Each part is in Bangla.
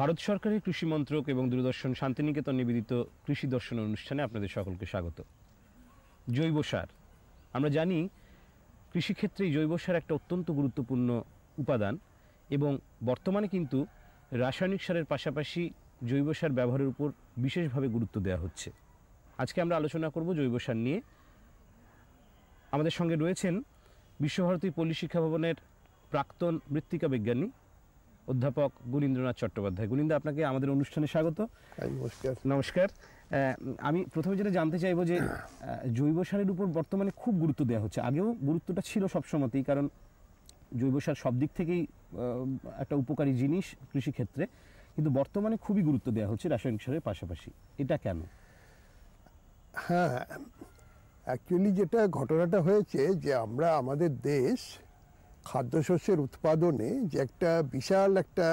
ভারত সরকারের কৃষি মন্ত্রক এবং দূরদর্শন শান্তিনিকেতন নিবেদিত কৃষি দর্শন অনুষ্ঠানে আপনাদের সকলকে স্বাগত। জৈব সার, আমরা জানি কৃষিক্ষেত্রে জৈব সার একটা অত্যন্ত গুরুত্বপূর্ণ উপাদান এবং বর্তমানে কিন্তু রাসায়নিক সারের পাশাপাশি জৈব সার ব্যবহারের উপর বিশেষভাবে গুরুত্ব দেওয়া হচ্ছে। আজকে আমরা আলোচনা করব জৈব সার নিয়ে। আমাদের সঙ্গে রয়েছেন বিশ্বভারতী পল্লী শিক্ষা ভবনের প্রাক্তন মৃত্তিকা বিজ্ঞানী অধ্যাপক গুণীন্দ্রনাথ চট্টোপাধ্যায়। গুণীন্দ্র, আপনাকে আমাদের অনুষ্ঠানে স্বাগত। নমস্কার। নমস্কার। আমি প্রথমে যেটা জানতে চাইবো যে জৈব সারের উপর বর্তমানে খুব গুরুত্ব দেওয়া হচ্ছে। আগেও গুরুত্বটা ছিল সবসময়তেই, কারণ জৈব সার সব দিক থেকেই একটা উপকারী জিনিস কৃষিক্ষেত্রে, কিন্তু বর্তমানে খুবই গুরুত্ব দেওয়া হচ্ছে রাসায়নিক সারের পাশাপাশি। এটা কেন? হ্যাঁ, অ্যাকচুয়ালি যেটা ঘটনাটা হয়েছে যে আমরা আমাদের দেশ খাদ্যশস্যের উৎপাদনে যে একটা বিশাল একটা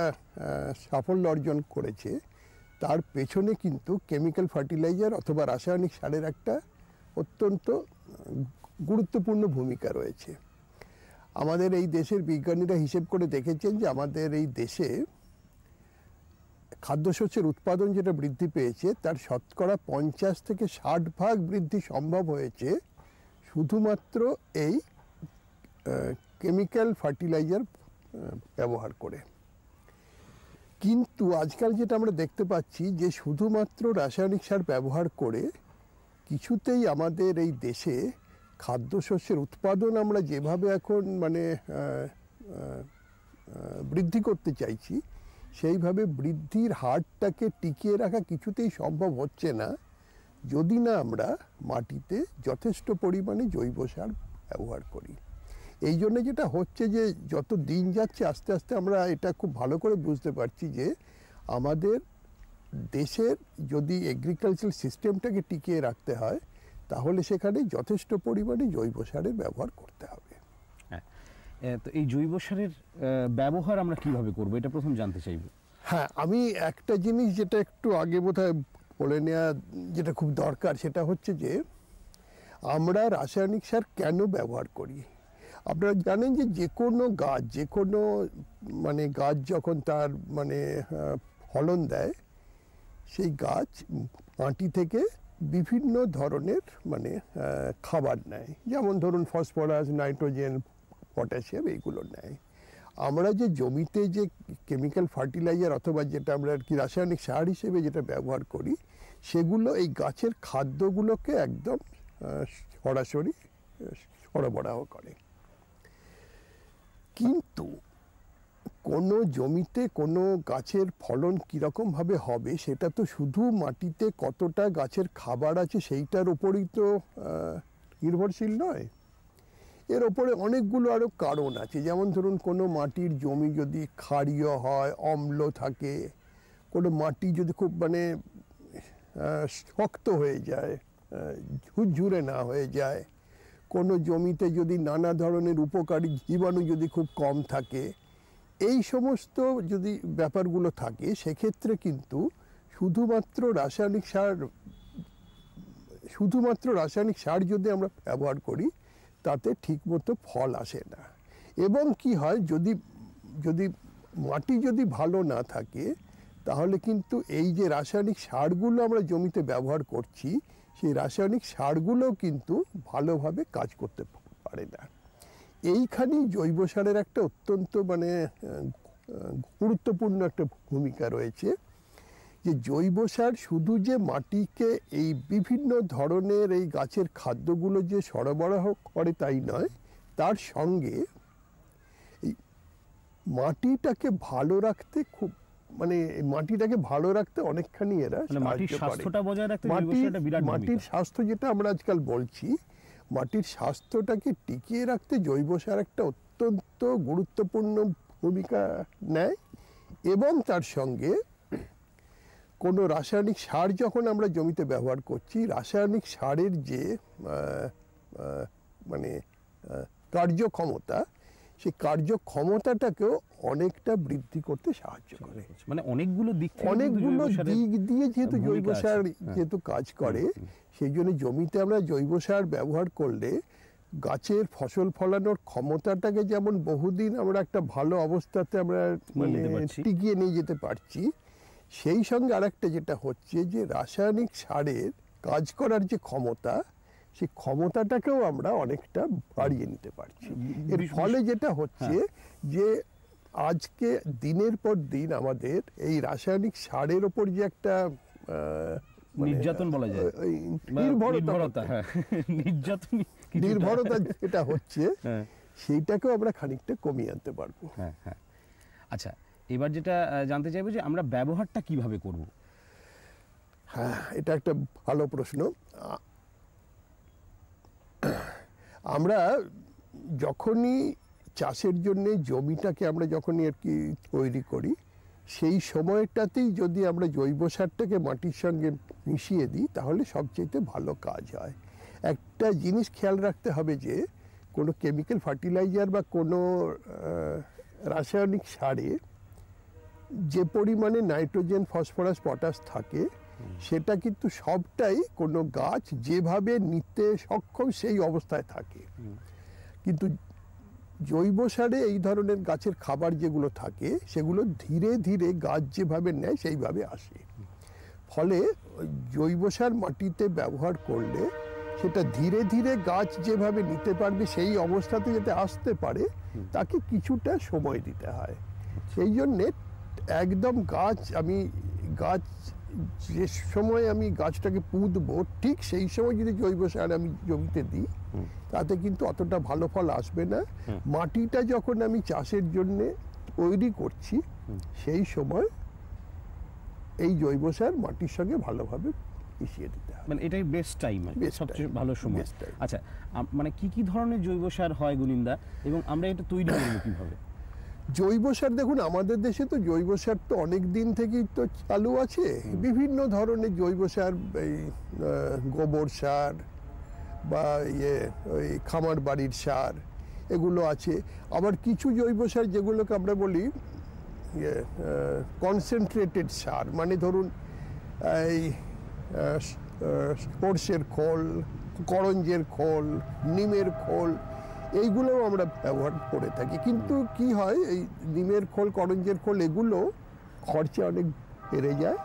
সাফল্য অর্জন করেছে, তার পেছনে কিন্তু কেমিক্যাল ফার্টিলাইজার অথবা রাসায়নিক সারের একটা অত্যন্ত গুরুত্বপূর্ণ ভূমিকা রয়েছে। আমাদের এই দেশের বিজ্ঞানীরা হিসেব করে দেখেছেন যে আমাদের এই দেশে খাদ্যশস্যের উৎপাদন যেটা বৃদ্ধি পেয়েছে, তার শতকরা 50 থেকে 60% বৃদ্ধি সম্ভব হয়েছে শুধুমাত্র এই কেমিক্যাল ফার্টিলাইজার ব্যবহার করে। কিন্তু আজকাল যেটা আমরা দেখতে পাচ্ছি যে শুধুমাত্র রাসায়নিক সার ব্যবহার করে কিছুতেই আমাদের এই দেশে খাদ্যশস্যের উৎপাদন আমরা যেভাবে এখন বৃদ্ধি করতে চাইছি, সেইভাবে বৃদ্ধির হারটাকে টিকিয়ে রাখা কিছুতেই সম্ভব হচ্ছে না যদি না আমরা মাটিতে যথেষ্ট পরিমাণে জৈব সার ব্যবহার করি। এই জন্য যেটা হচ্ছে যে যত দিন যাচ্ছে আস্তে আস্তে আমরা এটা খুব ভালো করে বুঝতে পারছি যে আমাদের দেশের যদি এগ্রিকালচারাল সিস্টেমটাকে টিকিয়ে রাখতে হয়, তাহলে সেখানে যথেষ্ট পরিমাণে জৈব সারের ব্যবহার করতে হবে। হ্যাঁ, তো এই জৈব সারের ব্যবহার আমরা কিভাবে করব, এটা প্রথম জানতে চাইব। হ্যাঁ, আমি একটা জিনিস যেটা একটু আগে বোধহয় বলে নেওয়া যেটা খুব দরকার, সেটা হচ্ছে যে আমরা রাসায়নিক সার কেন ব্যবহার করি। আপনারা জানেন যে যে কোনো গাছ যখন তার ফলন দেয়, সেই গাছ মাটি থেকে বিভিন্ন ধরনের খাবার নেয়, যেমন ধরুন ফসফরাস, নাইট্রোজেন, পটাশিয়াম, এইগুলো নেয়। আমরা যে জমিতে যে কেমিক্যাল ফার্টিলাইজার অথবা যেটা আমরা আর কি রাসায়নিক সার হিসেবে যেটা ব্যবহার করি, সেগুলো এই গাছের খাদ্যগুলোকে একদম সরাসরি সরবরাহ করে। কিন্তু কোনো জমিতে কোনো গাছের ফলন কীরকমভাবে হবে, সেটা তো শুধু মাটিতে কতটা গাছের খাবার আছে সেইটার উপরেই তো নির্ভরশীল নয়। এর ওপরে অনেকগুলো আরও কারণ আছে। যেমন ধরুন, কোনো মাটির জমি যদি ক্ষারীয় হয়, অম্ল থাকে, কোনো মাটি যদি খুব শক্ত হয়ে যায়, ঝুরঝুরে না হয়ে যায়, কোনো জমিতে যদি নানা ধরনের উপকারী জীবাণু যদি খুব কম থাকে, এই সমস্ত যদি ব্যাপারগুলো থাকে, সেক্ষেত্রে কিন্তু শুধুমাত্র রাসায়নিক সার যদি আমরা ব্যবহার করি, তাতে ঠিকমতো ফল আসে না। এবং কি হয়, যদি মাটি যদি ভালো না থাকে, তাহলে কিন্তু এই যে রাসায়নিক সারগুলো আমরা জমিতে ব্যবহার করছি, সেই রাসায়নিক সারগুলোও কিন্তু ভালোভাবে কাজ করতে পারে না। এইখানেই জৈব সারের একটা অত্যন্ত গুরুত্বপূর্ণ একটা ভূমিকা রয়েছে। যে জৈব সার শুধু যে মাটিকে এই বিভিন্ন ধরনের এই গাছের খাদ্যগুলো যে সরবরাহ করে তাই নয়, তার সঙ্গে এই মাটিটাকে ভালো রাখতে অনেকখানি এরা মাটির স্বাস্থ্য যেটা আমরা আজকাল বলছি, মাটির স্বাস্থ্যটাকে টিকিয়ে রাখতে জৈব সার একটা অত্যন্ত গুরুত্বপূর্ণ ভূমিকা নেয়। এবং তার সঙ্গে কোনো রাসায়নিক সার যখন আমরা জমিতে ব্যবহার করছি, রাসায়নিক সারের যে কার্যক্ষমতা, সেই কার্যক্ষমতাটাকেও অনেকটা বৃদ্ধি করতে সাহায্য করে। অনেকগুলো দিক দিয়ে যেহেতু জৈব সার যেহেতু কাজ করে, সেই জন্য জমিতে আমরা জৈব সার ব্যবহার করলে গাছের ফসল ফলানোর ক্ষমতাটাকে যেমন বহুদিন আমরা একটা ভালো অবস্থাতে আমরা টিকিয়ে নিয়ে যেতে পারছি, সেই সঙ্গে আরেকটা যেটা হচ্ছে যে রাসায়নিক সারের কাজ করার যে ক্ষমতা, সেই ক্ষমতাটাকেও আমরা অনেকটা বাড়িয়ে নিতে পারছি। এর ফলে যেটা হচ্ছে যে আজকে দিনের পর দিন আমাদের এই রাসায়নিক সারের ওপর যে একটা নির্যাতন বলা যায়, নির্ভরতা যেটা হচ্ছে সেইটাকেও আমরা খানিকটা কমিয়ে আনতে পারবো। আচ্ছা, এবার যেটা জানতে চাইবো যে আমরা ব্যবহারটা কিভাবে করব? হ্যাঁ, এটা একটা ভালো প্রশ্ন। আমরা যখনই চাষের জন্য জমিটাকে আমরা যখনই আর কি তৈরি করি, সেই সময়টাতেই যদি আমরা জৈব সারটাকে মাটির সঙ্গে মিশিয়ে দিই তাহলে সবচেয়ে ভালো কাজ হয়। একটা জিনিস খেয়াল রাখতে হবে যে কোনো কেমিক্যাল ফার্টিলাইজার বা কোনো রাসায়নিক সারে যে পরিমাণে নাইট্রোজেন, ফসফরাস, পটাশ থাকে সেটা কিন্তু সবটাই কোনো গাছ যেভাবে নিতে সক্ষম সেই অবস্থায় থাকে। কিন্তু জৈব সারে এই ধরনের গাছের খাবার যেগুলো থাকে সেগুলো ধীরে ধীরে গাছ যেভাবে নেয় সেইভাবে আসে। ফলে জৈব সার মাটিতে ব্যবহার করলে সেটা ধীরে ধীরে গাছ যেভাবে নিতে পারবে সেই অবস্থাতে যাতে আসতে পারে তাকে কিছুটা সময় দিতে হয়। সেই জন্যে একদম গাছ যে সময় আমি গাছটাকে পুঁতবো ঠিক সেই সময় যদি জৈব সার আমি জমিতে দিই তাতে কিন্তু অতটা ভালো ফল আসবে না। মাটিটা যখন আমি চাষের জন্য তৈরি করছি সেই সময় এই জৈব সার মাটির সঙ্গে ভালোভাবে মিশিয়ে দিতে হবে। মানে এটাই বেস্ট টাইম, সবচেয়ে ভালো সময়। আচ্ছা, মানে কি কি ধরনের জৈব সার হয় গুনিন্দা, এবং আমরা এটা তৈরি করবো কিভাবে? জৈব সার দেখুন, আমাদের দেশে তো জৈব সার তো অনেক দিন থেকেই তো চালু আছে। বিভিন্ন ধরনের জৈব সার, এই গোবর সার বা ওই খামার বাড়ির সার এগুলো আছে। আবার কিছু জৈব সার যেগুলোকে আমরা বলি কনসেন্ট্রেটেড সার, মানে ধরুন এই সর্ষের খোল, করঞ্জের খোল, নিমের খোল, এইগুলোও আমরা ব্যবহার করে থাকি। কিন্তু কি হয়, এই নিমের খোল, করঞ্জের খোল এগুলো খরচা অনেক বেড়ে যায়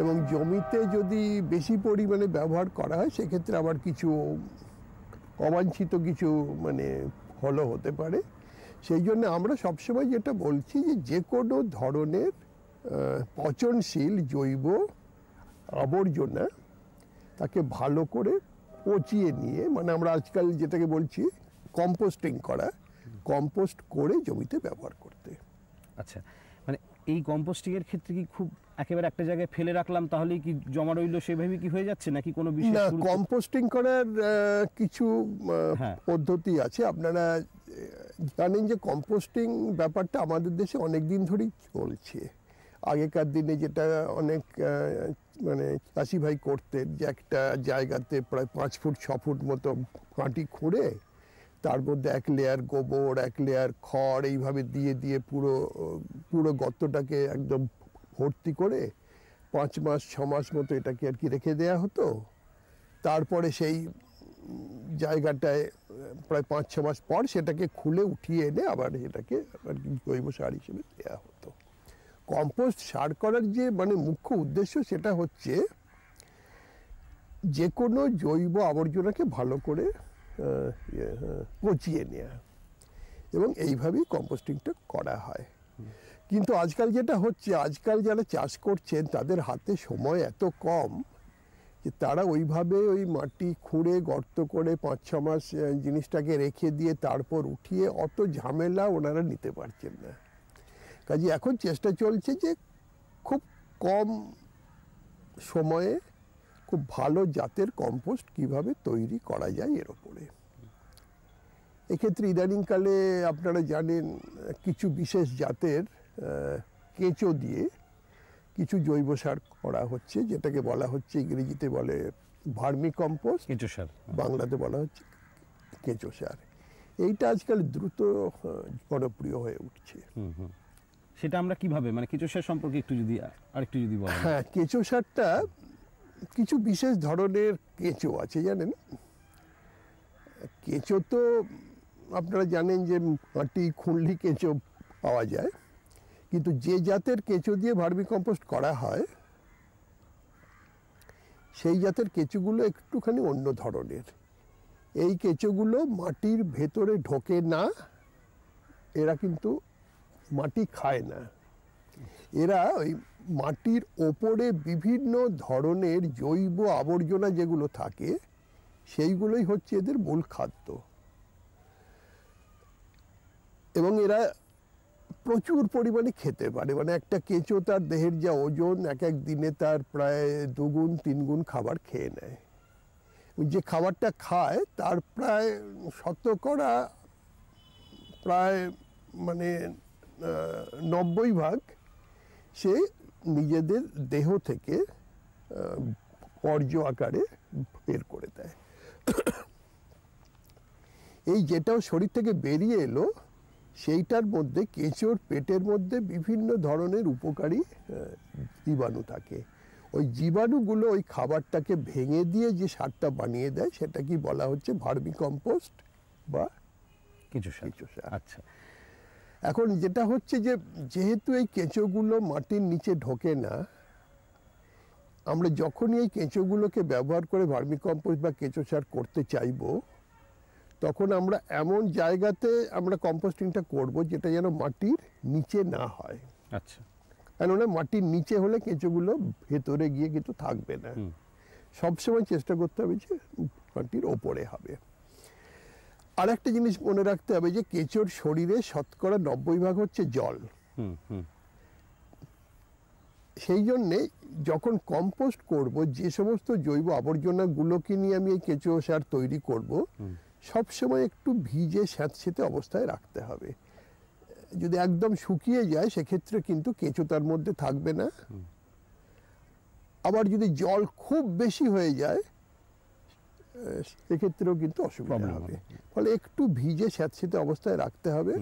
এবং জমিতে যদি বেশি পরিমাণে ব্যবহার করা হয় সেক্ষেত্রে আবার কিছু অবাঞ্ছিত কিছু মানে ফলও হতে পারে। সেই জন্য আমরা সবসময় যেটা বলছি যে কোনো ধরনের পচনশীল জৈব আবর্জনা তাকে ভালো করে পচিয়ে নিয়ে, মানে আমরা আজকাল যেটাকে বলছি কম্পোস্টিং করা, কম্পোস্ট করে জমিতে ব্যবহার করতে। আচ্ছা, মানে এই কম্পোস্টিং এর ক্ষেত্রে কি খুব একেবারে একটা জায়গায় ফেলে রাখলাম তাহলেই কি জমা রইল সেভাবে কি হয়ে যাচ্ছে, নাকি কোনো বিশেষ? না, কম্পোস্টিং করার কিছু পদ্ধতি আছে। আপনারা জানেন যে কম্পোস্টিং ব্যাপারটা আমাদের দেশে অনেক দিন ধরেই চলছে। আগেকার দিনে যেটা অনেক মানে চাষি ভাই করতেন, যে একটা জায়গাতে প্রায় 5 ফুট 6 ফুট মতো মাটি খুঁড়ে তার মধ্যে 1 লেয়ার গোবর, 1 লেয়ার খড় এইভাবে দিয়ে দিয়ে পুরো গর্তটাকে একদম ভর্তি করে 5 মাস 6 মাস মতো এটাকে আর কি রেখে দেয়া হতো। তারপরে সেই জায়গাটায় প্রায় 5-6 মাস পর সেটাকে খুলে উঠিয়ে এনে আবার এটাকে আর কি জৈব সার হিসেবে দেওয়া হতো। কম্পোস্ট সার করার যে মানে মুখ্য উদ্দেশ্য সেটা হচ্ছে যে কোনো জৈব আবর্জনাকে ভালো করে পচিয়ে নেওয়া, এবং এইভাবেই কম্পোস্টিংটা করা হয়। কিন্তু আজকাল যেটা হচ্ছে, আজকাল যারা চাষ করছেন তাদের হাতে সময় এত কম যে তারা ওইভাবে ওই মাটি খুঁড়ে গর্ত করে 5-6 মাস জিনিসটাকে রেখে দিয়ে তারপর উঠিয়ে অত ঝামেলা ওনারা নিতে পারছেন না। কাজে এখন চেষ্টা চলছে যে খুব কম সময়ে খুব ভালো জাতের কম্পোস্ট কিভাবে তৈরি করা যায় এর ওপরে। এক্ষেত্রে ইদানিংকালে আপনারা জানেন কিছু বিশেষ জাতের কেঁচো দিয়ে কিছু জৈব সার করা হচ্ছে, যেটাকে বলা হচ্ছে, ইংরেজিতে বলে ভার্মি কম্পোস্ট, কেঁচো সার, বাংলাতে বলা হচ্ছে কেঁচো সার। এইটা আজকাল দ্রুত জনপ্রিয় হয়ে উঠছে। সেটা আমরা কিভাবে, মানে কেঁচো সার সম্পর্কে একটু যদি আরেকটু যদি বলেন। হ্যাঁ, কেঁচো সারটা কিছু বিশেষ ধরনের কেঁচো আছে জানেন। কেঁচো তো আপনারা জানেন যে মাটি খুঁড়লি কেঁচো পাওয়া যায়, কিন্তু যে জাতের কেঁচো দিয়ে ভার্মি কম্পোস্ট করা হয় সেই জাতের কেঁচোগুলো একটুখানি অন্য ধরনের। এই কেঁচোগুলো মাটির ভেতরে ঢোকে না, এরা কিন্তু মাটি খায় না, এরা ওই মাটির ওপরে বিভিন্ন ধরনের জৈব আবর্জনা যেগুলো থাকে সেইগুলোই হচ্ছে এদের মূল খাদ্য। এবং এরা প্রচুর পরিমাণে খেতে পারে, মানে একটা কেঁচো তার দেহের যা ওজন এক এক দিনে তার প্রায় 2 গুণ 3 গুণ খাবার খেয়ে নেয়। যে খাবারটা খায় তার প্রায় শতকরা প্রায় মানে 90% সে নিজেদের দেহ থেকে বর্জ্য আকারে বের করে দেয়। এই যেটাও শরীর থেকে বেরিয়ে এলো সেইটার মধ্যে কেঁচোর পেটের মধ্যে বিভিন্ন ধরনের উপকারী জীবাণু থাকে। ওই জীবাণুগুলো ওই খাবারটাকে ভেঙে দিয়ে যে সারটা বানিয়ে দেয় সেটা কি বলা হচ্ছে ভার্মি কম্পোস্ট বা কেঁচো সার। আচ্ছা, এখন যেটা হচ্ছে যে যেহেতু এই কেঁচোগুলো মাটির নিচে ঢোকে না, আমরা যখনই এই কেঁচোগুলোকে ব্যবহার করে ভার্মি কম্পোস্ট বা কেঁচো সার করতে চাইবো তখন আমরা এমন জায়গাতে আমরা কম্পোস্টিংটা করব যেটা যেন মাটির নিচে না হয়। আচ্ছা, কেননা মাটির নিচে হলে কেঁচোগুলো ভেতরে গিয়ে কিন্তু থাকবে না, সবসময় চেষ্টা করতে হবে যে মাটির ওপরে হবে। আর একটা জিনিস মনে রাখতে হবে যে কেঁচোর শরীরে শতকরা 90% হচ্ছে জল। সেই জন্যে যখন কম্পোস্ট করব যে সমস্ত জৈব আবর্জনাগুলোকে নিয়ে আমি এই কেঁচো সার তৈরি করব সবসময় একটু ভিজে স্যাঁতসেঁতে অবস্থায় রাখতে হবে। যদি একদম শুকিয়ে যায় সেক্ষেত্রে কিন্তু কেঁচো তার মধ্যে থাকবে না। আবার যদি জল খুব বেশি হয়ে যায় সেক্ষেত্রেও কিন্তু অসুবিধা হবে। ফলে একটু ভিজে স্যাঁতসেঁতে অবস্থায় রাখতে হবে।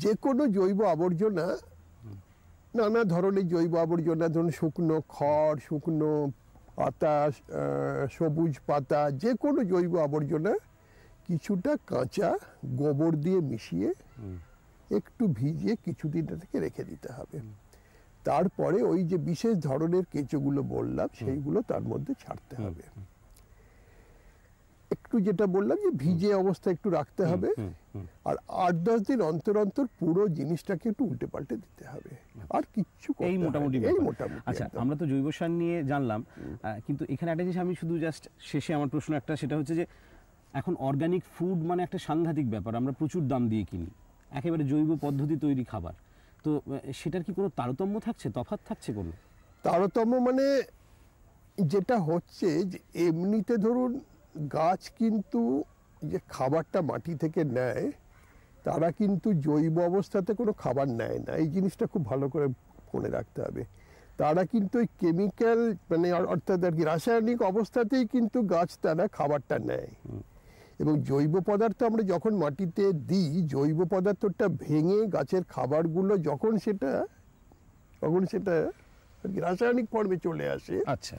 যে কোনো জৈব আবর্জনা, নানা ধরনের জৈব আবর্জনা, ধরুন শুকনো খড়, শুকনো পাতা, সবুজ পাতা, যে কোনো জৈব আবর্জনা কিছুটা কাঁচা গোবর দিয়ে মিশিয়ে একটু ভিজিয়ে কিছুদিন থেকে রেখে দিতে হবে। তারপরে ওই যে বিশেষ ধরনের কেঁচোগুলো বললাম সেইগুলো তার মধ্যে ছাড়তে হবে। একটু যেটা বললাম যে ভিজে অবস্থা একটু রাখতে হবে, আর 8-10 দিন অন্তর অন্তর পুরো জিনিসটাকে একটু উল্টে পাল্টে দিতে হবে। আর কিচ্ছু এই মোটামুটি। আচ্ছা, একদম। আমরা তো জৈব সার নিয়ে জানলাম, কিন্তু এখানে একটা জিনিস আমি শুধু জাস্ট শেষে আমার প্রশ্ন একটা, সেটা হচ্ছে যে এখন অর্গানিক ফুড মানে একটা সাংঘাতিক ব্যাপার, আমরা প্রচুর দাম দিয়ে কিনি একেবারে জৈব পদ্ধতি তৈরি খাবার। তো সেটার কি কোনো তারতম্য থাকছে, তফাৎ থাকছে কোনো? তারতম্য মানে যেটা হচ্ছে যে এমনিতে ধরুন গাছ কিন্তু যে খাবারটা মাটি থেকে নেয় তারা কিন্তু জৈব অবস্থাতে কোনো খাবার নেয় না, এই জিনিসটা খুব ভালো করে মনে রাখতে হবে। তারা কিন্তু ওই কেমিক্যাল মানে অর্থাৎ আর কি রাসায়নিক অবস্থাতেই কিন্তু গাছ তারা খাবারটা নেয়। এবং জৈব পদার্থ আমরা যখন মাটিতে দিই, জৈব পদার্থটা ভেঙে গাছের খাবারগুলো যখন সেটা রাসায়নিক ফর্মে চলে আসে, আচ্ছা,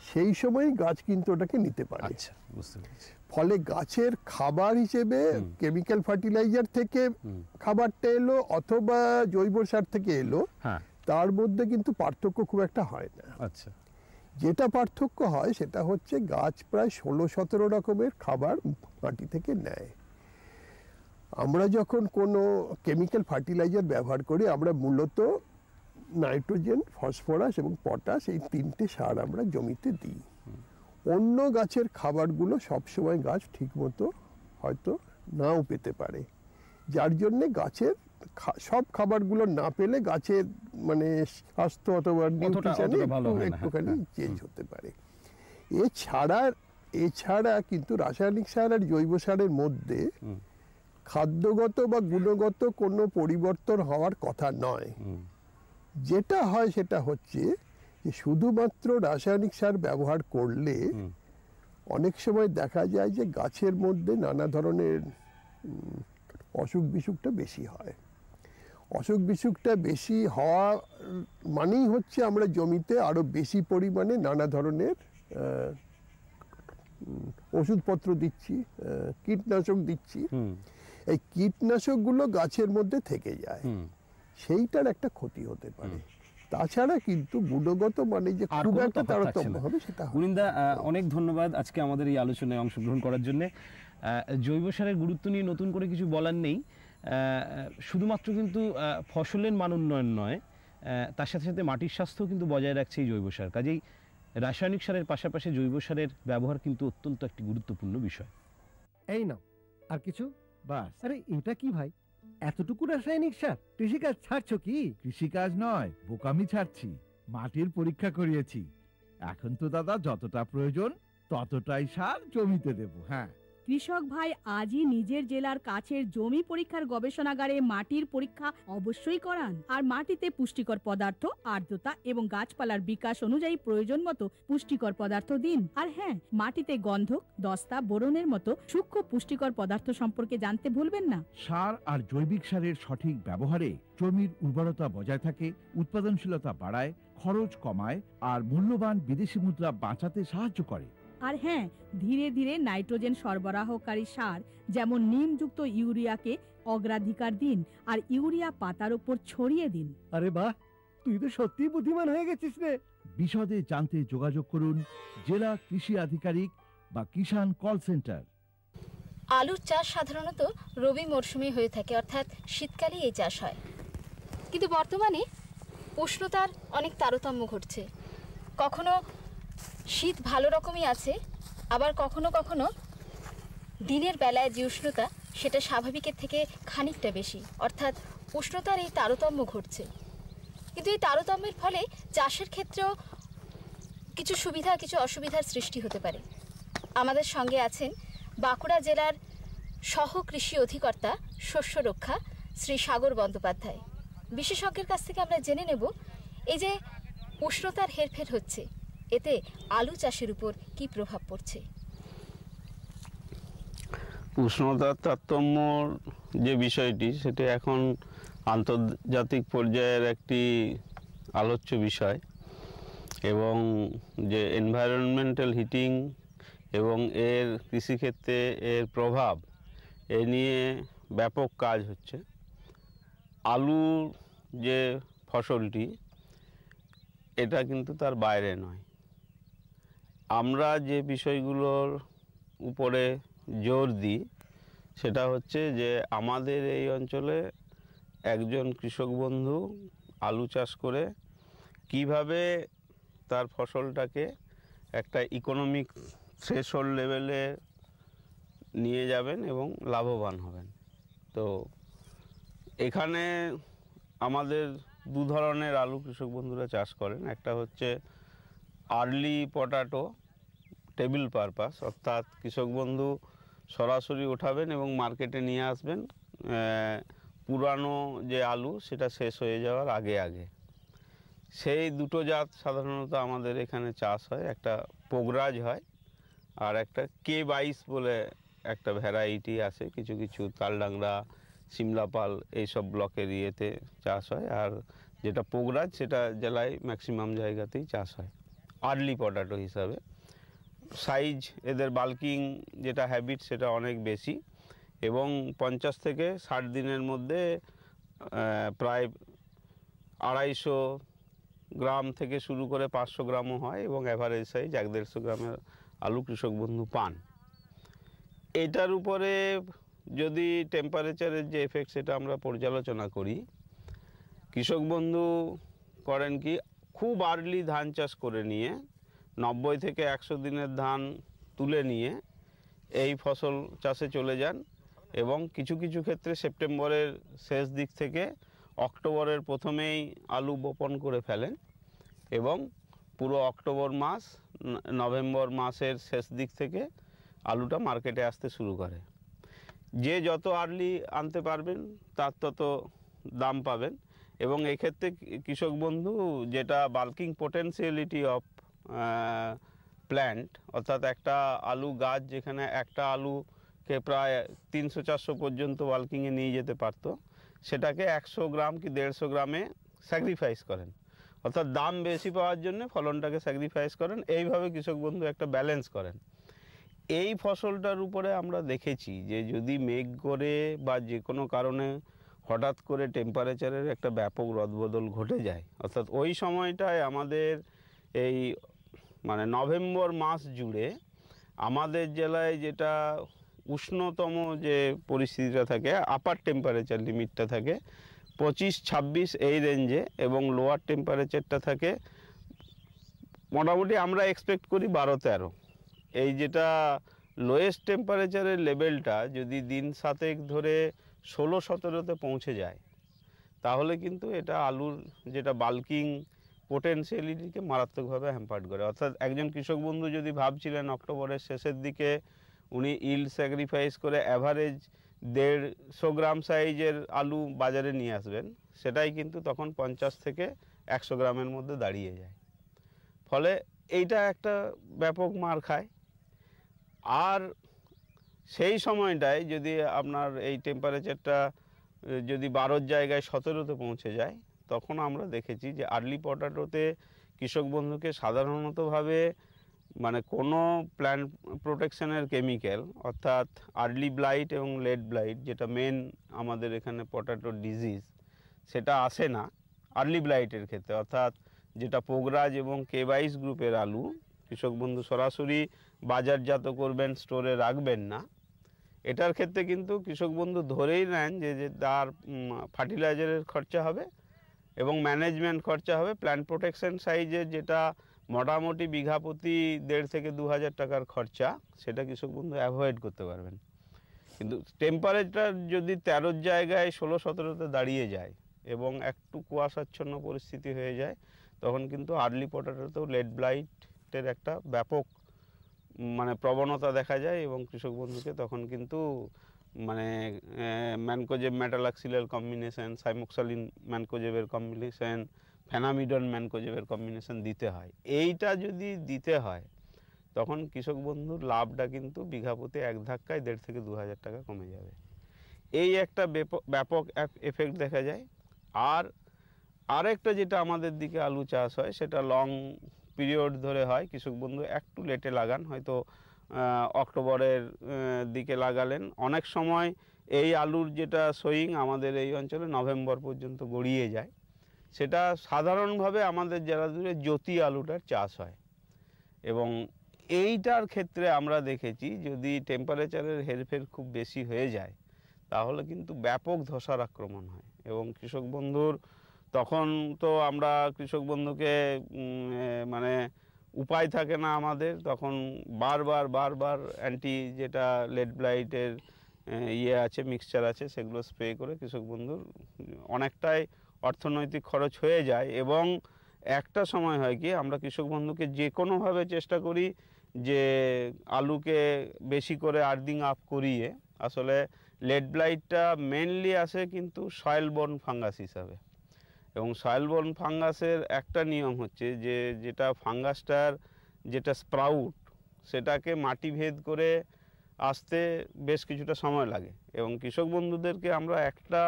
সেই সময় গাছ কিন্তু ওটাকে নিতে পারে। আচ্ছা, বুঝতে পেরেছি। ফলে গাছের খাবার হিসেবে কেমিক্যাল ফার্টিলাইজার থেকে খাবারটা এলো অথবা জৈব সার থেকে এলো, তার মধ্যে কিন্তু পার্থক্য খুব একটা হয় না। আচ্ছা, যেটা পার্থক্য হয় সেটা হচ্ছে গাছ প্রায় 16-17 রকমের খাবার মাটি থেকে নেয়। আমরা যখন কোনো কেমিক্যাল ফার্টিলাইজার ব্যবহার করি আমরা মূলত নাইট্রোজেন, ফসফরাস এবং পটাশ এই 3টে সার আমরা জমিতে দিই। অন্য গাছের খাবারগুলো সবসময় গাছ ঠিকমতো হয়তো নাও পেতে পারে, যার জন্যে গাছের সব খাবারগুলো না পেলে গাছের মানে স্বাস্থ্য অথবা নিউট্রিশনে একটুখানি চেঞ্জ হতে পারে। এছাড়া কিন্তু রাসায়নিক সার আর জৈব সারের মধ্যে খাদ্যগত বা গুণগত কোনো পরিবর্তন হওয়ার কথা নয়। যেটা হয় সেটা হচ্ছে যে শুধুমাত্র রাসায়নিক সার ব্যবহার করলে অনেক সময় দেখা যায় যে গাছের মধ্যে নানা ধরনের অসুখ বিসুখটা বেশি হয়। অসুখ বিসুখটা বেশি হওয়া মানেই হচ্ছে আমরা জমিতে আরো বেশি পরিমাণে নানা ধরনের ওষুধপত্র দিচ্ছি, কীটনাশক দিচ্ছি। এই কীটনাশকগুলো গাছের মধ্যে থেকে যায় সেইটার একটা ক্ষতি হতে পারে। তাছাড়া কিন্তু গুণগত মানে যে খুব একটা তারতম্য হবে সেটা। গুরিন্দা, অনেক ধন্যবাদ আজকে আমাদের এই আলোচনায় অংশগ্রহণ করার জন্য। জৈব সারের গুরুত্ব নিয়ে নতুন করে কিছু বলার নেই। শুধুমাত্র কিন্তু ফসলের মান উন্নয়ন নয়, তার সাথে সাথে মাটির স্বাস্থ্যও কিন্তু বজায় রাখছে এই জৈব সার। কাজেই রাসায়নিক সারের পাশাপাশি জৈব সারের ব্যবহার কিন্তু অত্যন্ত একটি গুরুত্বপূর্ণ বিষয়। এই নাও আর কিছু। বাস। আরে এটা কি ভাই, এতটুকু রাসায়নিক সার? কৃষিকাজ ছাড়ছো কি? কৃষিকাজ নয়, বোকামি ছাড়ছি। মাটির পরীক্ষা করিয়েছি। এখন তো দাদা যতটা প্রয়োজন ততটাই সার জমিতে দেব। হ্যাঁ, কৃষক ভাই আজই নিজের জেলার কাছের জমি পরীক্ষার গবেষণাগারে মাটির পরীক্ষা অবশ্যই করান। আর মাটিতে পুষ্টিকর পদার্থ, আর্দ্রতা এবং গাছপালার বিকাশ অনুযায়ী প্রয়োজন মতো পুষ্টিকর পদার্থ দিন। আর হ্যাঁ, মাটিতে গন্ধক, দস্তা, বোরনের মতো সূক্ষ্ম পুষ্টিকর পদার্থ সম্পর্কে জানতে ভুলবেন না। সার আর জৈবিক সারের সঠিক ব্যবহারে জমির উর্বরতা বজায় থাকে, উৎপাদনশীলতা বাড়ায়, খরচ কমায় আর মূল্যবান বিদেশি মুদ্রা বাঁচাতে সাহায্য করে। আর হ্যাঁ, ধীরে ধীরে নাইট্রোজেন সরবরাহকারী সার যেমন নিমযুক্ত ইউরিয়াকে অগ্রাধিকার দিন আর ইউরিয়া পাতার উপর ছড়িয়ে দিন। আরে বাহ, তুই তো সত্যি বুদ্ধিমান হয়ে গেছিস রে। বিশদে জানতে যোগাযোগ করুন জেলা কৃষি আধিকারিক বা কিষাণ কল সেন্টার। আলুর চাষ সাধারণত রবি মরশুমে হয়ে থাকে, অর্থাৎ শীতকালে এই চাষ হয়। কিন্তু বর্তমানে উষ্ণতার অনেক তারতম্য ঘটছে। কখনো শীত ভালো রকমই আছে, আবার কখনো কখনো দিনের বেলায় যে উষ্ণতা সেটা স্বাভাবিকের থেকে খানিকটা বেশি, অর্থাৎ উষ্ণতার এই তারতম্য ঘটছে। কিন্তু এই তারতম্যের ফলে চাষের ক্ষেত্রেও কিছু সুবিধা কিছু অসুবিধার সৃষ্টি হতে পারে। আমাদের সঙ্গে আছেন বাঁকুড়া জেলার সহ কৃষি অধিকর্তা শস্য রক্ষা শ্রী সাগর বন্দ্যোপাধ্যায়। বিশেষজ্ঞের কাছ থেকে আমরা জেনে নেব এই যে উষ্ণতার হেরফের হচ্ছে, এতে আলু চাষের উপর কি প্রভাব পড়ছে। উষ্ণতার তারতম্যর যে বিষয়টি সেটি এখন আন্তর্জাতিক পর্যায়ের একটি আলোচ্য বিষয়, এবং যে এনভায়রনমেন্টাল হিটিং এবং এর কৃষিক্ষেত্রে এর প্রভাব, এ নিয়ে ব্যাপক কাজ হচ্ছে। আলুর যে ফসলটি, এটা কিন্তু তার বাইরে নয়। আমরা যে বিষয়গুলোর উপরে জোর দিই সেটা হচ্ছে যে আমাদের এই অঞ্চলে একজন কৃষক বন্ধু আলু চাষ করে কিভাবে তার ফসলটাকে একটা ইকোনমিক থ্রেশহোল্ড লেভেলে নিয়ে যাবেন এবং লাভবান হবেন। তো এখানে আমাদের দু ধরনের আলু কৃষক বন্ধুরা চাষ করেন। একটা হচ্ছে আর্লি পটাটো টেবিল পারপাস, অর্থাৎ কৃষক বন্ধু সরাসরি ওঠাবেন এবং মার্কেটে নিয়ে আসবেন পুরানো যে আলু সেটা শেষ হয়ে যাওয়ার আগে আগে। সেই দুটো জাত সাধারণত আমাদের এখানে চাষ হয়। একটা পোগরাজ হয় আর একটা K22 বলে একটা ভ্যারাইটি আছে, কিছু কিছু তালডাংরা, সিমলাপাল এইসব ব্লকের ইয়েতে চাষ হয়। আর যেটা পোগরাজ সেটা জেলায় ম্যাক্সিমাম জায়গাতেই চাষ হয় আর্লি পটাটো হিসাবে। সাইজ এদের বাল্কিং যেটা হ্যাবিট সেটা অনেক বেশি, এবং 50 থেকে 60 দিনের মধ্যে প্রায় 250 গ্রাম থেকে শুরু করে 500 গ্রামও হয়, এবং অ্যাভারেজ সাইজ 1-150 গ্রামের আলু কৃষক বন্ধু পান। এটার উপরে যদি টেম্পারেচারের যে এফেক্ট সেটা আমরা পর্যালোচনা করি, কৃষক বন্ধু করেন কি খুব আর্লি ধান চাষ করে নিয়ে 90 থেকে 100 দিনের ধান তুলে নিয়ে এই ফসল চাষে চলে যান, এবং কিছু কিছু ক্ষেত্রে সেপ্টেম্বরের শেষ দিক থেকে অক্টোবরের প্রথমেই আলু বপন করে ফেলেন, এবং পুরো অক্টোবর মাস নভেম্বর মাসের শেষ দিক থেকে আলুটা মার্কেটে আসতে শুরু করে। যে যত আর্লি আনতে পারবেন তার তত দাম পাবেন। এবং এক্ষেত্রে কৃষক বন্ধু যেটা বাল্কিং পোটেনশিয়ালিটি অফ প্ল্যান্ট, অর্থাৎ একটা আলু গাছ যেখানে একটা আলুকে প্রায় 300-400 পর্যন্ত বাল্কিংয়ে নিয়ে যেতে পারতো, সেটাকে 100 গ্রাম কি 150 গ্রামে স্যাক্রিফাইস করেন, অর্থাৎ দাম বেশি পাওয়ার জন্য ফলনটাকে স্যাক্রিফাইস করেন। এইভাবে কৃষক বন্ধু একটা ব্যালেন্স করেন। এই ফসলটার উপরে আমরা দেখেছি যে যদি মেঘ করে বা যে কোনো কারণে হঠাৎ করে টেম্পারেচারের একটা ব্যাপক রদবদল ঘটে যায়, অর্থাৎ ওই সময়টায় আমাদের এই মানে নভেম্বর মাস জুড়ে আমাদের জেলায় যেটা উষ্ণতম যে পরিস্থিতিটা থাকে, আপার টেম্পারেচার লিমিটটা থাকে 25-26 এই রেঞ্জে, এবং লোয়ার টেম্পারেচারটা থাকে মোটামুটি আমরা এক্সপেক্ট করি 12-13। এই যেটা লোয়েস্ট টেম্পারেচারের লেভেলটা যদি দিন 7 ধরে 16-17-তে পৌঁছে যায়, তাহলে কিন্তু এটা আলুর যেটা বাল্কিং পোটেনশিয়ালিটিকে মারাত্মকভাবে হ্যাম্পার্ড করে। অর্থাৎ একজন কৃষক বন্ধু যদি ভাবছিলেন অক্টোবরের শেষের দিকে উনি ইল্ড স্যাক্রিফাইস করে অ্যাভারেজ 150 গ্রাম সাইজের আলু বাজারে নিয়ে আসবেন, সেটাই কিন্তু তখন 50 থেকে 100 গ্রামের মধ্যে দাঁড়িয়ে যায়। ফলে এইটা একটা ব্যাপক মার খায়। আর সেই সময়টায় যদি আপনার এই টেম্পারেচারটা যদি 12 জায়গায় 17-তে পৌঁছে যায়, তখন আমরা দেখেছি যে আর্লি পটাটোতে কৃষক বন্ধুকে সাধারণতভাবে মানে কোনো প্ল্যান্ট প্রোটেকশনের কেমিক্যাল, অর্থাৎ আর্লি ব্লাইট এবং লেট ব্লাইট, যেটা মেন আমাদের এখানে পটাটোর ডিজিজ, সেটা আসে না আর্লি ব্লাইটের ক্ষেত্রে। অর্থাৎ যেটা পোগরাজ এবং K22 গ্রুপের আলু কৃষক বন্ধু সরাসরি বাজারজাত করবেন, স্টোরে রাখবেন না, এটার ক্ষেত্রে কিন্তু কৃষক বন্ধু ধরেই নেন যে তার ফার্টিলাইজারের খরচা হবে এবং ম্যানেজমেন্ট খরচা হবে। প্ল্যান্ট প্রোটেকশন সাইজের যেটা মোটামুটি বিঘা প্রতি 1,500 থেকে 2,000 টাকার খরচা, সেটা কৃষক বন্ধু অ্যাভয়েড করতে পারবেন। কিন্তু টেম্পারেচার যদি 13 জায়গায় 16-17-তে দাঁড়িয়ে যায় এবং একটু কুয়াশাচ্ছন্ন পরিস্থিতি হয়ে যায়, তখন কিন্তু আর্লি পটাটোতেও লেট ব্লাইটের একটা ব্যাপক মানে প্রবণতা দেখা যায় এবং কৃষক বন্ধুকে তখন কিন্তু মানে ম্যানকোজেব মেটালাক্সিলের কম্বিনেশন, সাইমোক্সালিন ম্যানকোজেবের কম্বিনেশন, ফেনামিডন ম্যানকোজেবের কম্বিনেশন দিতে হয়। এইটা যদি দিতে হয় তখন কৃষক বন্ধুর লাভটা কিন্তু বিঘা প্রতি এক ধাক্কায় 1,500 থেকে 2,000 টাকা কমে যাবে। এই একটা ব্যাপক এফেক্ট দেখা যায়। আর আরেকটা যেটা আমাদের দিকে আলু চাষ হয়, সেটা লং পিরিয়ড ধরে হয়। কৃষক বন্ধু একটু লেটে লাগান, হয়তো অক্টোবরের দিকে লাগালেন। অনেক সময় এই আলুর যেটা সোয়িং আমাদের এই অঞ্চলে নভেম্বর পর্যন্ত গড়িয়ে যায়। সেটা সাধারণভাবে আমাদের জেলা জুড়ে জ্যোতি আলুটার চাষ হয় এবং এইটার ক্ষেত্রে আমরা দেখেছি যদি টেম্পারেচারের হেরফের খুব বেশি হয়ে যায়, তাহলে কিন্তু ব্যাপক ধসার আক্রমণ হয় এবং কৃষক বন্ধুর তখন তো আমরা কৃষক বন্ধুকে মানে উপায় থাকে না আমাদের, তখন বারবার অ্যান্টি যেটা লেড ব্লাইটের আছে মিক্সচার আছে, সেগুলো স্প্রে করে কৃষক বন্ধুর অনেকটাই অর্থনৈতিক খরচ হয়ে যায়। এবং একটা সময় হয় কি, আমরা কৃষক বন্ধুকে যে কোনোভাবে চেষ্টা করি যে আলুকে বেশি করে আর্দিং আপ করিয়ে, আসলে লেড ব্লাইটটা মেনলি আসে কিন্তু সয়েল বোর্ন ফাঙ্গাস হিসাবে। এবং সয়েল বোর্ন ফাঙ্গাসের একটা নিয়ম হচ্ছে যে যেটা ফাঙ্গাসটার যেটা স্প্রাউট, সেটাকে মাটি ভেদ করে আসতে বেশ কিছুটা সময় লাগে এবং কৃষক বন্ধুদেরকে আমরা একটা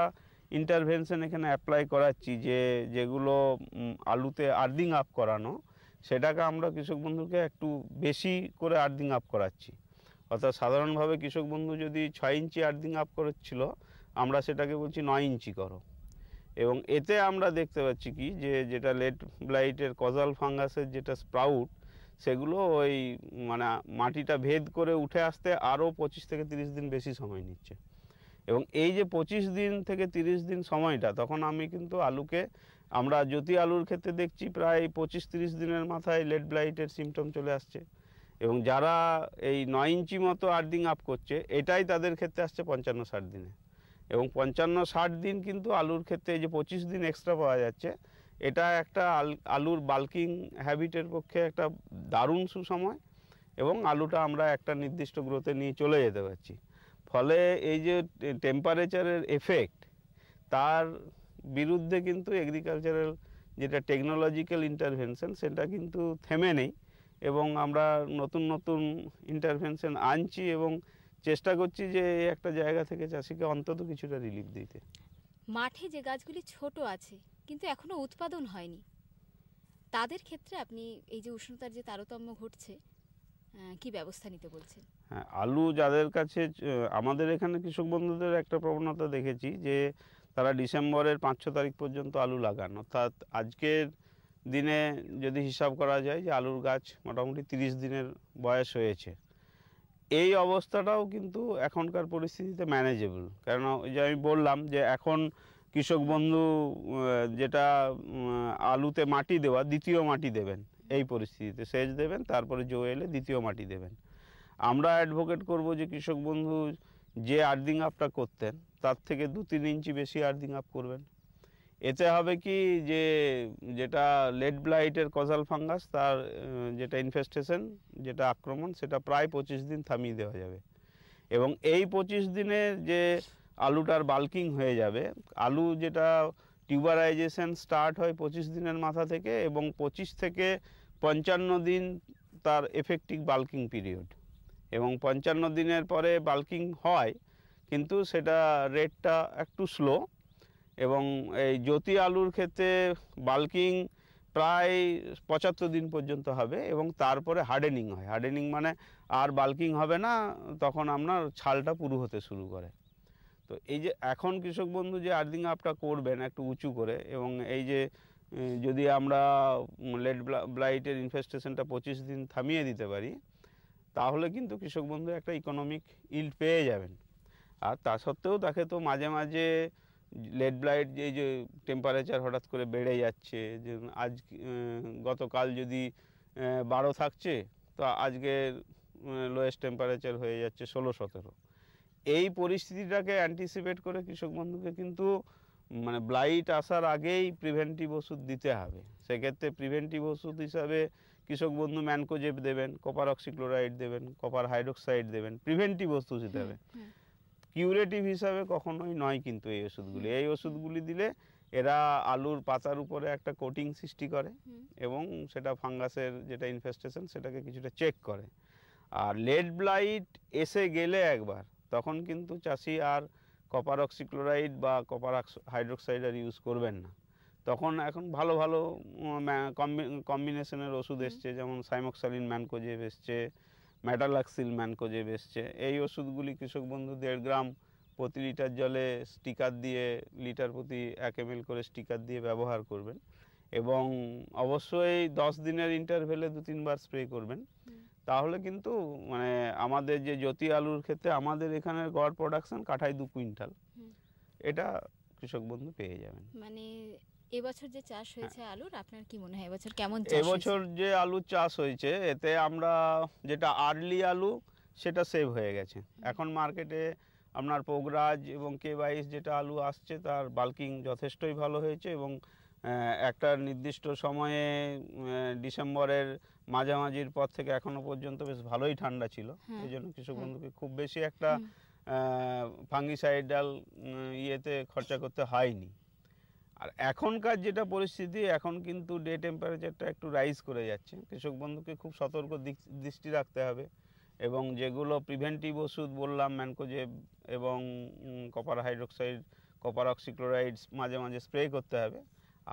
ইন্টারভেনশন এখানে অ্যাপ্লাই করাচ্ছি যে যেগুলো আলুতে আর্দিং আপ করানো, সেটাকে আমরা কৃষক বন্ধুকে একটু বেশি করে আর্দিং আপ করাচ্ছি। অর্থাৎ সাধারণভাবে কৃষক বন্ধু যদি 6 ইঞ্চি আর্দিং আপ করেছিল, আমরা সেটাকে বলছি 9 ইঞ্চি করো। এবং এতে আমরা দেখতে পাচ্ছি কি যে যেটা লেড ব্লাইটের কজাল ফাঙ্গাসের যেটা স্প্রাউট, সেগুলো ওই মানে মাটিটা ভেদ করে উঠে আসতে আরও 25 থেকে 30 দিন বেশি সময় নিচ্ছে। এবং এই যে 25 দিন থেকে 30 দিন সময়টা, তখন আমি কিন্তু আলুকে আমরা জ্যোতি আলুর ক্ষেত্রে দেখছি প্রায় 25-30 দিনের মাথায় লেড ব্লাইটের সিমটম চলে আসছে এবং যারা এই 9 ইঞ্চি মতো আর্দিং আপ করছে, এটাই তাদের ক্ষেত্রে আসছে 55-60 দিনে। এবং 55-60 দিন কিন্তু আলুর ক্ষেত্রে এই যে 25 দিন এক্সট্রা পাওয়া যাচ্ছে, এটা একটা আলুর বাল্কিং হ্যাবিটের পক্ষে একটা দারুণ সুসময় এবং আলুটা আমরা একটা নির্দিষ্ট গ্রোথে নিয়ে চলে যেতে পারছি। ফলে এই যে টেম্পারেচারের এফেক্ট, তার বিরুদ্ধে কিন্তু এগ্রিকালচারাল যেটা টেকনোলজিক্যাল ইন্টারভেনশন, সেটা কিন্তু থেমে নেই এবং আমরা নতুন নতুন ইন্টারভেনশন আনছি এবং চেষ্টা করছি যে একটা জায়গা থেকে চাষিকে অন্তত কিছুটা রিলিফ দিতে। মাঠে যে গাছগুলি ছোট আছে কিন্তু এখনো উৎপাদন হয়নি, তাদের ক্ষেত্রে আপনি এই যে উষ্ণতার যে তারতম্য ঘটছে, কি ব্যবস্থা নিতে বলছেন? হ্যাঁ, আলু যাদের কাছে আমাদের এখানে কৃষক বন্ধুদের একটা প্রবণতা দেখেছি যে তারা ডিসেম্বরের 5-6 তারিখ পর্যন্ত আলু লাগান। অর্থাৎ আজকের দিনে যদি হিসাব করা যায় যে আলুর গাছ মোটামুটি 30 দিনের বয়স হয়েছে। এই অবস্থাটাও কিন্তু এখনকার পরিস্থিতিতে ম্যানেজেবল, কারণ ওই যে আমি বললাম যে এখন কৃষক বন্ধু যেটা আলুতে মাটি দেওয়া, দ্বিতীয় মাটি দেবেন এই পরিস্থিতিতে, সেচ দেবেন, তারপরে জো এলে দ্বিতীয় মাটি দেবেন। আমরা অ্যাডভোকেট করব যে কৃষক বন্ধু যে আর্দিং আপটা করতেন তার থেকে 2-3 ইঞ্চি বেশি আর্দিং আপ করবেন। এতে হবে কি যে যেটা লেড ব্লাইটের কজাল ফাঙ্গাস, তার যেটা ইনফেস্টেশন, যেটা আক্রমণ, সেটা প্রায় 25 দিন থামিয়ে দেওয়া যাবে। এবং এই 25 দিনে যে আলুটার বাল্কিং হয়ে যাবে, আলু যেটা টিউবারাইজেশন স্টার্ট হয় 25 দিনের মাথা থেকে, এবং 25 থেকে 55 দিন তার এফেক্টিভ বাল্কিং পিরিয়ড। এবং 55 দিনের পরে বাল্কিং হয়, কিন্তু সেটা রেটটা একটু স্লো। এবং এই জ্যোতি আলুর ক্ষেত্রে বাল্কিং প্রায় 75 দিন পর্যন্ত হবে, এবং তারপরে হার্ডেনিং হয়। হার্ডেনিং মানে আর বাল্কিং হবে না, তখন আপনার ছালটা পুরু হতে শুরু করে। তো এই যে এখন কৃষক বন্ধু যে আর্দিং আপটা করবেন একটু উঁচু করে, এবং এই যে যদি আমরা লেড ব্লাইটের ইনফেস্টেশনটা 25 দিন থামিয়ে দিতে পারি, তাহলে কিন্তু কৃষক বন্ধু একটা ইকোনমিক ইল্ড পেয়ে যাবেন। আর তা সত্ত্বেও তাকে তো মাঝে মাঝে লেড ব্লাইট এই যে টেম্পারেচার হঠাৎ করে বেড়ে যাচ্ছে, যে আজ গতকাল যদি 12 থাকছে, তো আজকে লোয়েস্ট টেম্পারেচার হয়ে যাচ্ছে 16-17। এই পরিস্থিতিটাকে অ্যান্টিসিপেট করে কৃষক বন্ধুকে কিন্তু মানে ব্লাইট আসার আগেই প্রিভেন্টিভ ওষুধ দিতে হবে। সেক্ষেত্রে প্রিভেন্টিভ ওষুধ হিসাবে কৃষক বন্ধু ম্যানকোজেব দেবেন, কপার অক্সিক্লোরাইড দেবেন, কপার হাইড্রোক্সাইড দেবেন, প্রিভেন্টিভ ওষুধ হিসাবে। কিউরেটিভ হিসাবে কখনোই নয় কিন্তু এই ওষুধগুলি। এই ওষুধগুলি দিলে এরা আলুর পাতার উপরে একটা কোটিং সৃষ্টি করে, এবং সেটা ফাঙ্গাসের যেটা ইনফেস্টেশন সেটাকে কিছুটা চেক করে। আর লেড ব্লাইট এসে গেলে একবার, তখন কিন্তু চাষি আর কপার অক্সিক্লোরাইড বা কপার হাইড্রোক্সাইড আর ইউজ করবেন না। তখন এখন ভালো ভালো কম্বিনেশনের ওষুধ এসছে, যেমন সাইমোক্সালিন ম্যানকোজেব এসছে, মেটালাক্সিল ম্যানকোজেব এসছে। এই ওষুধগুলি কৃষক বন্ধু 1.5 গ্রাম প্রতি লিটার জলে স্টিকার দিয়ে, লিটার প্রতি 1 ml করে স্টিকার দিয়ে ব্যবহার করবেন। এবং অবশ্যই 10 দিনের ইন্টারভেলে 2-3 বার স্প্রে করবেন। তাহলে কিন্তু মানে আমাদের যে জ্যোতি আলুর ক্ষেত্রে আমাদের এখানে গড় প্রোডাকশন কাঠায় 2 কুইন্টাল, এটা কৃষক বন্ধু পেয়ে যাবেন। মানে এবছর যে চাষ হয়েছে আলুর, আপনার কি মনে হয় এবছর কেমন চাষ হয়েছে? এবছর যে আলুর চাষ হয়েছে, এতে আমরা যেটা আর্লি আলু সেটা সেভ হয়ে গেছে। এখন মার্কেটে আপনার পোগরাজ এবং K22 যেটা আলু আসছে, তার বাল্কিং যথেষ্টই ভালো হয়েছে। এবং একটা নির্দিষ্ট সময়ে ডিসেম্বরের মাঝামাঝির পর থেকে এখনো পর্যন্ত বেশ ভালোই ঠান্ডা ছিল। এই জন্য কৃষক বন্ধুকে খুব বেশি একটা ফাঙ্গিসাইডাল ইয়েতে খরচা করতে হয়নি। আর এখনকার যেটা পরিস্থিতি, এখন কিন্তু ডে টেম্পারেচারটা একটু রাইজ করে যাচ্ছে। কৃষক বন্ধুকে খুব সতর্ক দৃষ্টি রাখতে হবে, এবং যেগুলো প্রিভেন্টিভ ওষুধ বললাম, ম্যানকোজেব এবং কপার হাইড্রোক্সাইড, কপার অক্সিক্লোরাইডস মাঝে মাঝে স্প্রে করতে হবে।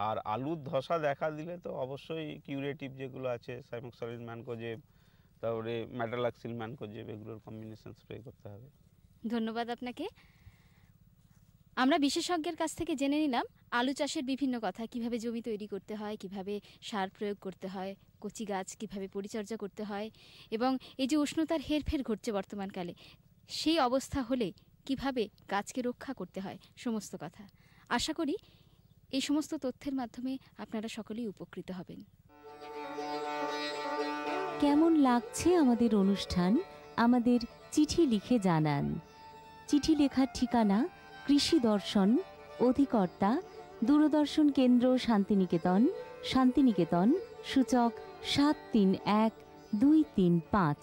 আর আলুর ধসা দেখা দিলে তো অবশ্যই কিউরেটিভ যেগুলো আছে, সাইমোক্সালিন ম্যানকোজেব, তারপরে মেটালাক্সিল ম্যানকোজেব, এগুলোর কম্বিনেশন স্প্রে করতে হবে। ধন্যবাদ আপনাকে। আমরা বিশেষজ্ঞের কাছ থেকে জেনে নিলাম আলু চাষের বিভিন্ন কথা, কিভাবে জমি তৈরি করতে হয়, কিভাবে সার প্রয়োগ করতে হয়, কচি গাছ কিভাবে পরিচর্যা করতে হয়, এবং এই যে উষ্ণতার হেরফের ঘটছে বর্তমানকালে, সেই অবস্থা হলে কিভাবে গাছকে রক্ষা করতে হয়, সমস্ত কথা। আশা করি এই সমস্ত তথ্যের মাধ্যমে আপনারা সকলেই উপকৃত হবেন। কেমন লাগছে আমাদের অনুষ্ঠান আমাদের চিঠি লিখে জানান। চিঠি লেখার ঠিকানা কৃষি দর্শন, অধিকর্তা দূরদর্শন কেন্দ্র, শান্তিনিকেতন, শান্তিনিকেতন, সূচক 731235।